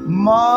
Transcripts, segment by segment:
महादेव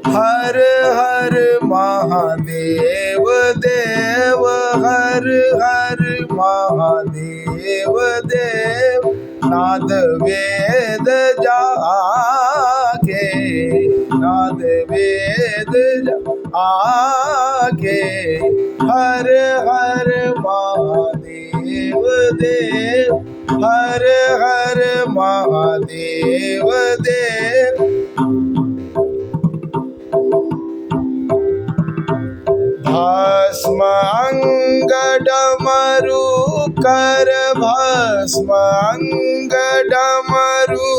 हर हर महादेव देव हर हर महादेव देव नाद वेद जागे नाद वेद जागे हर हर महादेव देव हर हर महादेव देव भस्म अंग डमरू कर भस्म अंग डमरू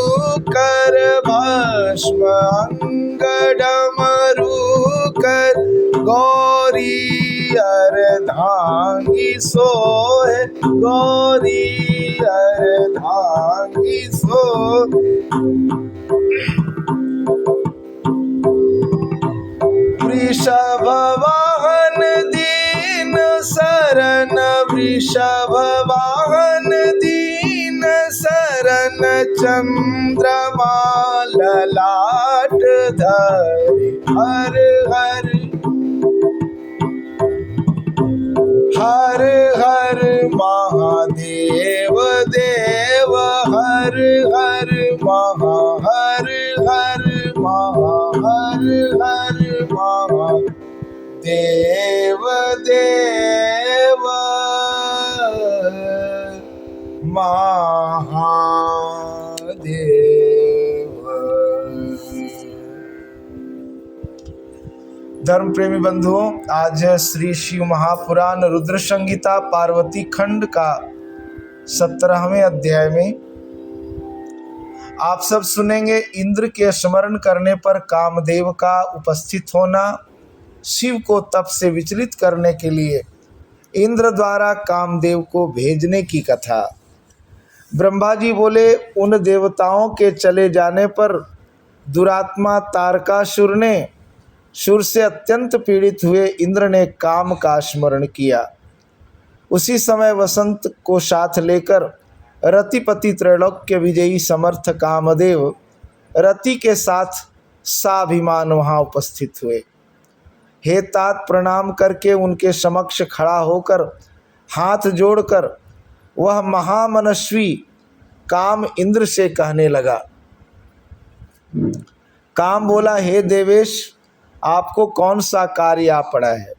कर भस्म अंग डमरू कर गौरी अर्धांगी सोहे गौरी अर्धांगी सोहे वृषभ वाहन दीन शरण वृषभ वाहन दीन शरण चंद्रमा ललाट धरे हर हर हर हर महादेव देव हर हर महा हर हर महा हर हर महा देव देव महादेव। धर्म प्रेमी बंधुओं, आज है श्री शिव महापुराण रुद्र संहिता पार्वती खंड का 17वें अध्याय में आप सब सुनेंगे इंद्र के स्मरण करने पर कामदेव का उपस्थित होना, शिव को तप से विचलित करने के लिए इंद्र द्वारा कामदेव को भेजने की कथा। ब्रह्मा जी बोले, उन देवताओं के चले जाने पर दुरात्मा तारकासुर ने सुर से अत्यंत पीड़ित हुए इंद्र ने काम का स्मरण किया। उसी समय वसंत को साथ लेकर रतिपति त्रैलोक्य विजयी समर्थ कामदेव रति के साथ साभिमान वहाँ उपस्थित हुए। हे तात, प्रणाम करके उनके समक्ष खड़ा होकर हाथ जोड़कर वह महामनस्वी काम इंद्र से कहने लगा। काम बोला, हे देवेश, आपको कौन सा कार्य आ पड़ा है?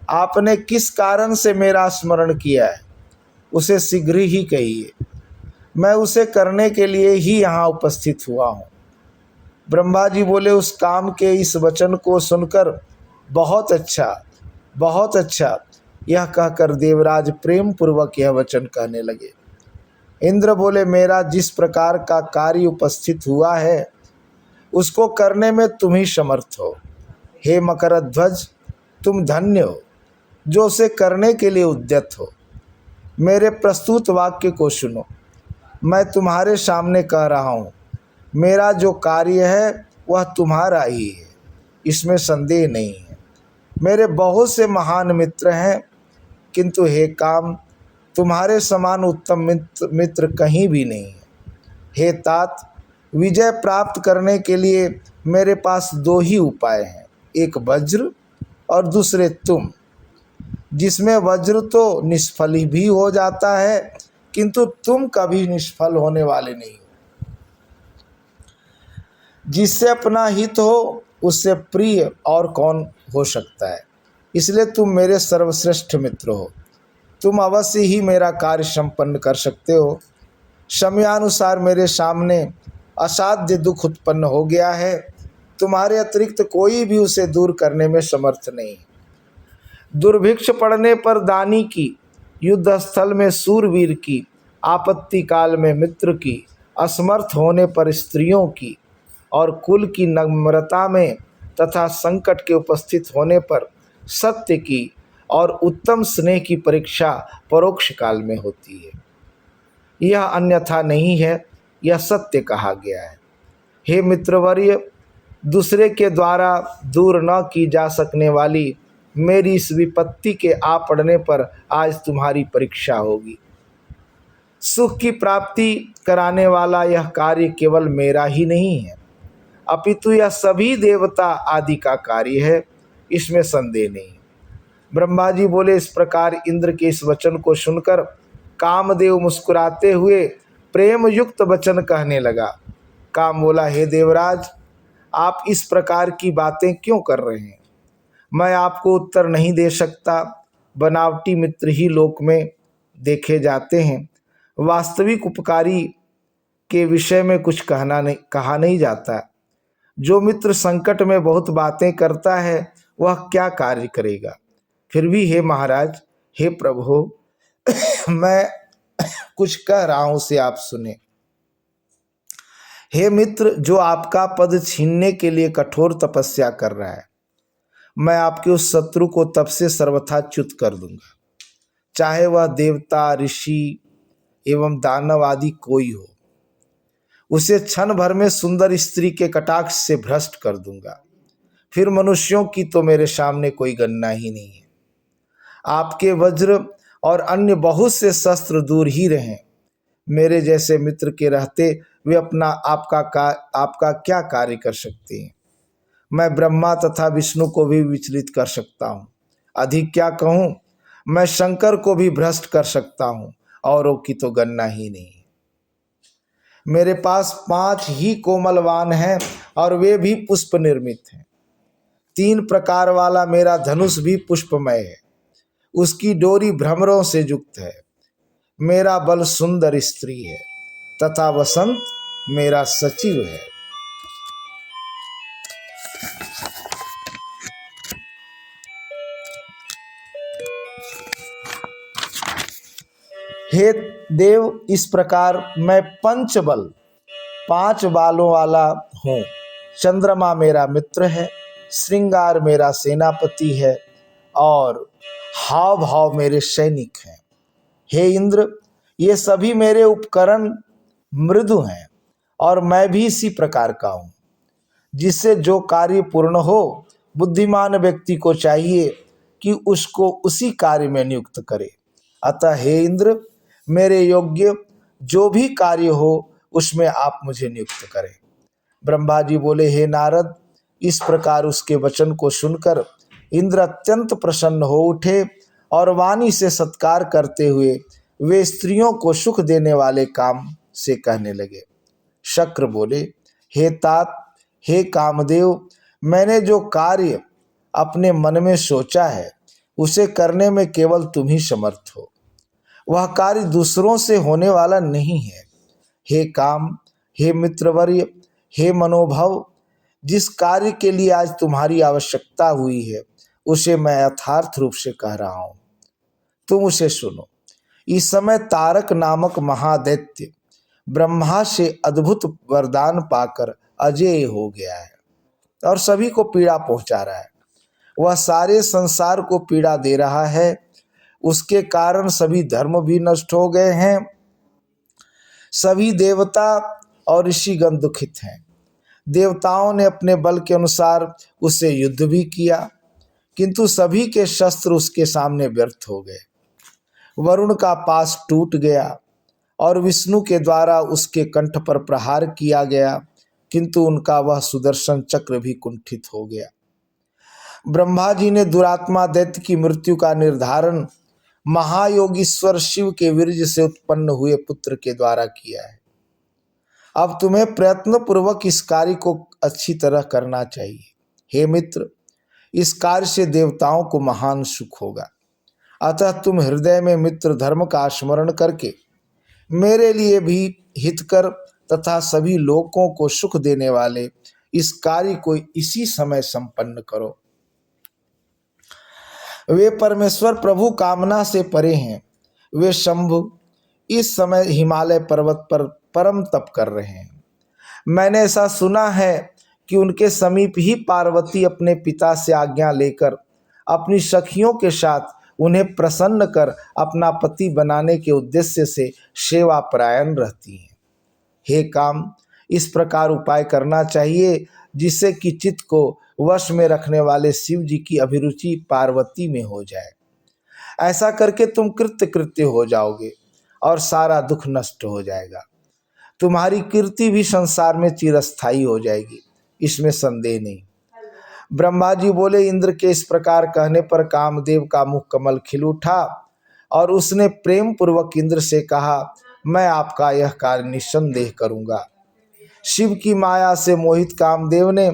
आपने किस कारण से मेरा स्मरण किया है? उसे शीघ्र ही कहिए, मैं उसे करने के लिए ही यहाँ उपस्थित हुआ हूँ। ब्रह्मा जी बोले, उस काम के इस वचन को सुनकर बहुत अच्छा, यह कहकर देवराज प्रेम पूर्वक यह वचन कहने लगे। इंद्र बोले, मेरा जिस प्रकार का कार्य उपस्थित हुआ है उसको करने में तुम ही समर्थ हो। हे मकरध्वज, तुम धन्य हो जो उसे करने के लिए उद्यत हो। मेरे प्रस्तुत वाक्य को सुनो। मैं तुम्हारे सामने कह रहा हूँ, मेरा जो कार्य है वह तुम्हारा ही है, इसमें संदेह नहीं है। मेरे बहुत से महान मित्र हैं, किंतु हे काम, तुम्हारे समान उत्तम मित्र कहीं भी नहीं है। हे तात, विजय प्राप्त करने के लिए मेरे पास दो ही उपाय हैं, एक वज्र और दूसरे तुम। जिसमें वज्र तो निष्फल भी हो जाता है, किंतु तुम कभी निष्फल होने वाले नहीं हो। जिससे अपना हित हो उससे प्रिय और कौन हो सकता है। इसलिए तुम मेरे सर्वश्रेष्ठ मित्र हो। तुम अवश्य ही मेरा कार्य संपन्न कर सकते हो। समयानुसार मेरे सामने असाध्य दुख उत्पन्न हो गया है, तुम्हारे अतिरिक्त कोई भी उसे दूर करने में समर्थ नहीं। दुर्भिक्ष पड़ने पर दानी की, युद्ध स्थल में सूरवीर की, आपत्ति काल में मित्र की, असमर्थ होने पर स्त्रियों की, और कुल की नम्रता में तथा संकट के उपस्थित होने पर सत्य की और उत्तम स्नेह की परीक्षा परोक्ष काल में होती है। यह अन्यथा नहीं है, यह सत्य कहा गया है। हे मित्रवर्य, दूसरे के द्वारा दूर न की जा सकने वाली मेरी इस विपत्ति के आ पड़ने पर आज तुम्हारी परीक्षा होगी। सुख की प्राप्ति कराने वाला यह कार्य केवल मेरा ही नहीं है, अपितु यह सभी देवता आदि का कार्य है, इसमें संदेह नहीं। ब्रह्मा जी बोले। इस प्रकार इंद्र के इस वचन को सुनकर कामदेव मुस्कुराते हुए प्रेम युक्त वचन कहने लगा। काम बोला, हे देवराज, आप इस प्रकार की बातें क्यों कर रहे हैं? मैं आपको उत्तर नहीं दे सकता। बनावटी मित्र ही लोक में देखे जाते हैं, वास्तविक उपकारी के विषय में कुछ कहा नहीं जाता। जो मित्र संकट में बहुत बातें करता है वह क्या कार्य करेगा? फिर भी हे महाराज, हे प्रभु, मैं कुछ कह रहा हूं, उसे आप सुने। हे मित्र, जो आपका पद छीनने के लिए कठोर तपस्या कर रहा है, मैं आपके उस शत्रु को तब से सर्वथा च्युत कर दूंगा, चाहे वह देवता, ऋषि एवं दानव आदि कोई हो। उसे क्षण भर में सुंदर स्त्री के कटाक्ष से भ्रष्ट कर दूंगा। फिर मनुष्यों की तो मेरे सामने कोई गणना ही नहीं है। आपके वज्र और अन्य बहुत से शस्त्र दूर ही रहें। मेरे जैसे मित्र के रहते वे आपका क्या कार्य कर सकते हैं? मैं ब्रह्मा तथा विष्णु को भी विचलित कर सकता हूँ। अधिक क्या कहूँ, मैं शंकर को भी भ्रष्ट कर सकता हूँ, औरों की तो गणना ही नहीं। मेरे पास 5 ही कोमलवान हैं और वे भी पुष्प निर्मित हैं। 3 प्रकार वाला मेरा धनुष भी पुष्पमय है, उसकी डोरी भ्रमरों से युक्त है। मेरा बल सुंदर स्त्री है तथा वसंत मेरा सचिव है। हे देव, इस प्रकार मैं पंचबल 5 बालों वाला हूँ। चंद्रमा मेरा मित्र है, श्रृंगार मेरा सेनापति है और हाव भाव मेरे सैनिक हैं। हे इंद्र, ये सभी मेरे उपकरण मृदु हैं और मैं भी इसी प्रकार का हूँ। जिससे जो कार्य पूर्ण हो, बुद्धिमान व्यक्ति को चाहिए कि उसको उसी कार्य में नियुक्त करे। अतः हे इंद्र, मेरे योग्य जो भी कार्य हो उसमें आप मुझे नियुक्त करें। ब्रह्मा जी बोले, हे नारद, इस प्रकार उसके वचन को सुनकर इंद्र अत्यंत प्रसन्न हो उठे और वाणी से सत्कार करते हुए वे स्त्रियों को सुख देने वाले काम से कहने लगे। शक्र बोले, हे तात, हे कामदेव, मैंने जो कार्य अपने मन में सोचा है उसे करने में केवल तुम ही समर्थ हो। वह कार्य दूसरों से होने वाला नहीं है। हे काम, हे मित्रवर्य, हे मनोभव, जिस कार्य के लिए आज तुम्हारी आवश्यकता हुई है उसे मैं यथार्थ रूप से कह रहा हूं, तुम उसे सुनो। इस समय तारक नामक महादैत्य ब्रह्मा से अद्भुत वरदान पाकर अजेय हो गया है और सभी को पीड़ा पहुंचा रहा है। वह सारे संसार को पीड़ा दे रहा है। उसके कारण सभी धर्म भी नष्ट हो गए हैं। सभी देवता और ऋषिगण दुखित हैं। देवताओं ने अपने बल के अनुसार उससे युद्ध भी किया, किंतु सभी के शस्त्र उसके सामने व्यर्थ हो गए। वरुण का पास टूट गया और विष्णु के द्वारा उसके कंठ पर प्रहार किया गया, किंतु उनका वह सुदर्शन चक्र भी कुंठित हो गया। ब्रह्मा जी ने दुरात्मा दैत्य की मृत्यु का निर्धारण महायोगीश्वर शिव के वीर्य से उत्पन्न हुए पुत्र के द्वारा किया है। अब तुम्हें प्रयत्न पूर्वक इस कार्य को अच्छी तरह करना चाहिए। हे मित्र, इस कार्य से देवताओं को महान सुख होगा। अतः तुम हृदय में मित्र धर्म का स्मरण करके मेरे लिए भी हितकर तथा सभी लोगों को सुख देने वाले इस कार्य को इसी समय संपन्न करो। वे परमेश्वर प्रभु कामना से परे हैं। वे शंभु इस समय हिमालय पर्वत पर परम तप कर रहे हैं। मैंने ऐसा सुना है कि उनके समीप ही पार्वती अपने पिता से आज्ञा लेकर अपनी सखियों के साथ उन्हें प्रसन्न कर अपना पति बनाने के उद्देश्य से सेवा परायण रहती हैं। हे काम, इस प्रकार उपाय करना चाहिए जिससे कि चित्त को वश में रखने वाले शिव जी की अभिरुचि पार्वती में हो जाए। ऐसा करके तुम कृत्य हो जाओगे और सारा दुख नष्ट हो जाएगा। तुम्हारी कीर्ति भी संसार में चिरस्थायी हो जाएगी, इसमें संदेह नहीं। ब्रह्मा जी बोले, इंद्र के इस प्रकार कहने पर कामदेव का मुख कमल खिल उठा और उसने प्रेम पूर्वक इंद्र से कहा, मैं आपका यह कार्य निस्संदेह करूंगा। शिव की माया से मोहित कामदेव ने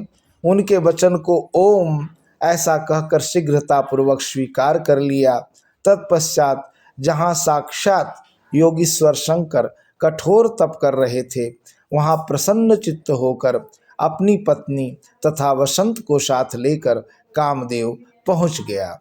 उनके वचन को ओम ऐसा कहकर शीघ्रतापूर्वक स्वीकार कर लिया। तत्पश्चात जहाँ साक्षात योगीश्वर शंकर कठोर तप कर रहे थे, वहाँ प्रसन्न चित्त होकर अपनी पत्नी तथा वसंत को साथ लेकर कामदेव पहुँच गया।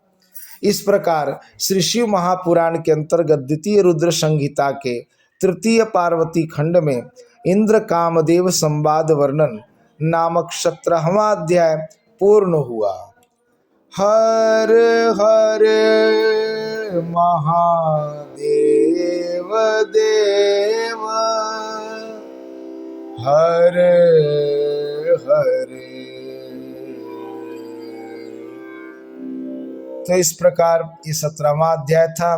इस प्रकार श्री शिव महापुराण के अंतर्गत द्वितीय रुद्र संहिता के तृतीय पार्वती खंड में इंद्र कामदेव संवाद वर्णन नामक 17वां अध्याय पूर्ण हुआ। हर हर महादेव देव हर हर। तो इस प्रकार ये 17वां अध्याय था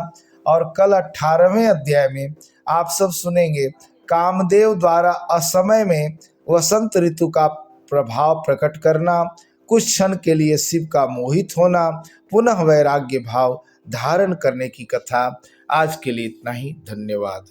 और कल 18वें अध्याय में आप सब सुनेंगे कामदेव द्वारा असमय में वसंत ऋतु का प्रभाव प्रकट करना, कुछ क्षण के लिए शिव का मोहित होना, पुनः वैराग्य भाव धारण करने की कथा। आज के लिए इतना ही, धन्यवाद।